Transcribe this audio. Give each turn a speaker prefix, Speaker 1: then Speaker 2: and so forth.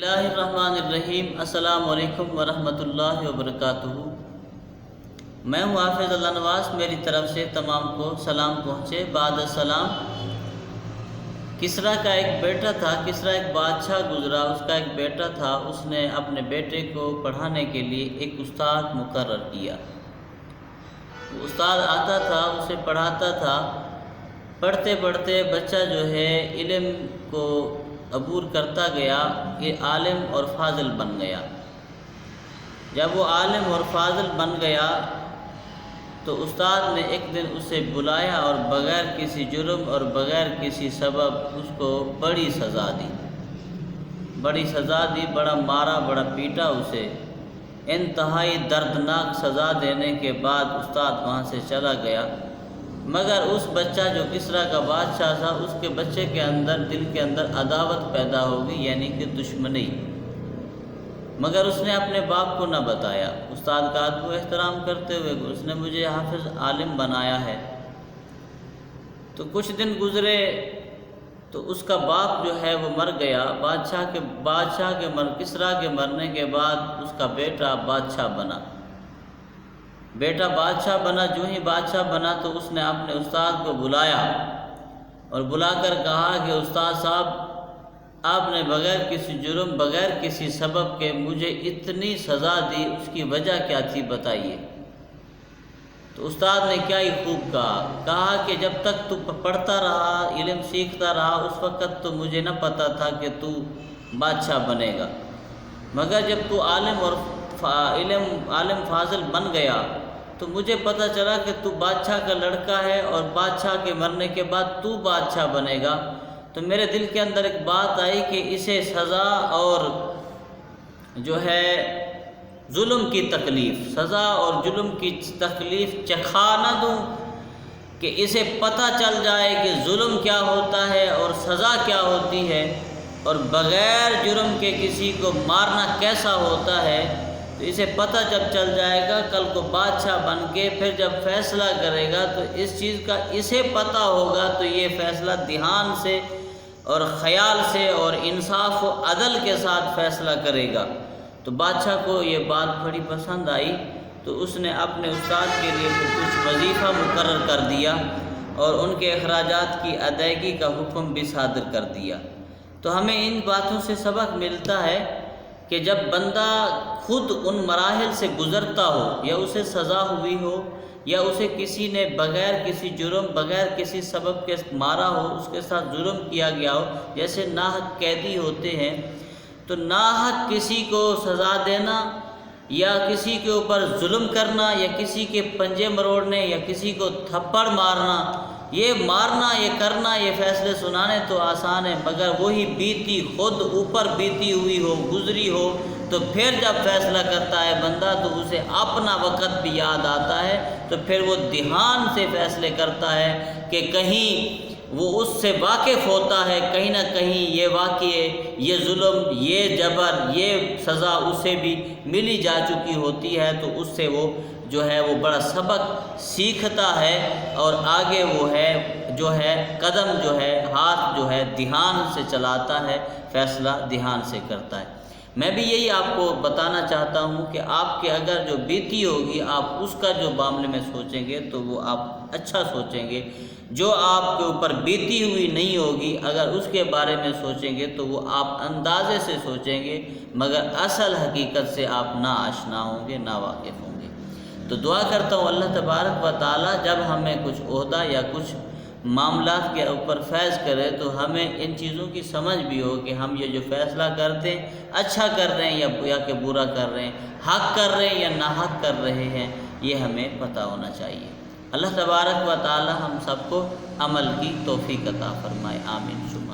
Speaker 1: اللہ الرحمن الرحیم۔ السلام علیکم ورحمۃ اللہ وبرکاتہ۔ میں ہوں حافظ اللہ نواز، میری طرف سے تمام کو سلام پہنچے۔ بعد السلام، کسریٰ کا ایک بیٹا تھا، کسریٰ ایک بادشاہ گزرا، اس کا ایک بیٹا تھا، اس نے اپنے بیٹے کو پڑھانے کے لیے ایک استاد مقرر کیا۔ استاد آتا تھا، اسے پڑھاتا تھا، پڑھتے پڑھتے بچہ جو ہے علم کو عبور کرتا گیا، یہ عالم اور فاضل بن گیا۔ جب وہ عالم اور فاضل بن گیا تو استاد نے ایک دن اسے بلایا اور بغیر کسی جرم اور بغیر کسی سبب اس کو بڑی سزا دی، بڑا مارا، بڑا پیٹا اسے۔ انتہائی دردناک سزا دینے کے بعد استاد وہاں سے چلا گیا، مگر اس بچہ جو کسریٰ کا بادشاہ تھا، اس کے بچے کے اندر دل کے اندر عداوت پیدا ہو گئی، یعنی کہ دشمنی، مگر اس نے اپنے باپ کو نہ بتایا۔ استاد کا ادب و احترام کرتے ہوئے اس نے مجھے حافظ عالم بنایا ہے۔ تو کچھ دن گزرے تو اس کا باپ جو ہے وہ مر گیا۔ کسریٰ کے مرنے کے بعد اس کا بیٹا بادشاہ بنا۔ جو ہی بادشاہ بنا تو اس نے اپنے استاد کو بلایا اور بلا کر کہا کہ استاد صاحب، آپ نے بغیر کسی جرم، بغیر کسی سبب کے مجھے اتنی سزا دی، اس کی وجہ کیا تھی بتائیے۔ تو استاد نے کیا ہی خوب کہا کہ جب تک تو پڑھتا رہا، علم سیکھتا رہا، اس وقت تو مجھے نہ پتہ تھا کہ تو بادشاہ بنے گا، مگر جب تو عالم فاضل بن گیا تو مجھے پتہ چلا کہ تو بادشاہ کا لڑکا ہے اور بادشاہ کے مرنے کے بعد تو بادشاہ بنے گا۔ تو میرے دل کے اندر ایک بات آئی کہ اسے سزا اور جو ہے ظلم کی تکلیف چکھا نہ دوں، کہ اسے پتہ چل جائے کہ ظلم کیا ہوتا ہے اور سزا کیا ہوتی ہے، اور بغیر جرم کے کسی کو مارنا کیسا ہوتا ہے۔ تو اسے پتہ جب چل جائے گا، کل کو بادشاہ بن کے پھر جب فیصلہ کرے گا تو اس چیز کا اسے پتہ ہوگا، تو یہ فیصلہ دھیان سے اور خیال سے اور انصاف و عدل کے ساتھ فیصلہ کرے گا۔ تو بادشاہ کو یہ بات بڑی پسند آئی، تو اس نے اپنے استاد کے لیے کچھ وظیفہ مقرر کر دیا اور ان کے اخراجات کی ادائیگی کا حکم بھی صادر کر دیا۔ تو ہمیں ان باتوں سے سبق ملتا ہے کہ جب بندہ خود ان مراحل سے گزرتا ہو، یا اسے سزا ہوئی ہو، یا اسے کسی نے بغیر کسی جرم، بغیر کسی سبب کے مارا ہو، اس کے ساتھ ظلم کیا گیا ہو، جیسے ناحق قیدی ہوتے ہیں، تو ناحق کسی کو سزا دینا یا کسی کے اوپر ظلم کرنا یا کسی کے پنجے مروڑنے یا کسی کو تھپڑ مارنا، یہ کرنا، یہ فیصلے سنانے تو آسان ہے، مگر وہی بیتی خود اوپر بیتی ہوئی ہو، گزری ہو، تو پھر جب فیصلہ کرتا ہے بندہ تو اسے اپنا وقت بھی یاد آتا ہے، تو پھر وہ دھیان سے فیصلے کرتا ہے کہ کہیں وہ اس سے واقف ہوتا ہے، کہیں نہ کہیں یہ واقعے، یہ ظلم، یہ جبر، یہ سزا اسے بھی ملی جا چکی ہوتی ہے، تو اس سے وہ جو ہے وہ بڑا سبق سیکھتا ہے اور آگے وہ قدم جو ہے، ہاتھ جو ہے دھیان سے چلاتا ہے، فیصلہ دھیان سے کرتا ہے۔ میں بھی یہی آپ کو بتانا چاہتا ہوں کہ آپ کے اگر جو بیتی ہوگی، آپ اس کا جو معاملے میں سوچیں گے تو وہ آپ اچھا سوچیں گے۔ جو آپ کے اوپر بیتی ہوئی نہیں ہوگی، اگر اس کے بارے میں سوچیں گے تو وہ آپ اندازے سے سوچیں گے، مگر اصل حقیقت سے آپ نا آشنا ہوں گے، نا واقف ہوں گے۔ تو دعا کرتا ہوں اللہ تبارک و تعالیٰ جب ہمیں کچھ عہدہ یا کچھ معاملات کے اوپر فیض کرے تو ہمیں ان چیزوں کی سمجھ بھی ہو کہ ہم یہ جو فیصلہ کرتے ہیں اچھا کر رہے ہیں یا کہ برا کر رہے ہیں، حق کر رہے ہیں یا ناحق کر رہے ہیں، یہ ہمیں پتہ ہونا چاہیے۔ اللہ تبارک و تعالی ہم سب کو عمل کی توفیق عطا فرمائے، آمین۔ شکریہ۔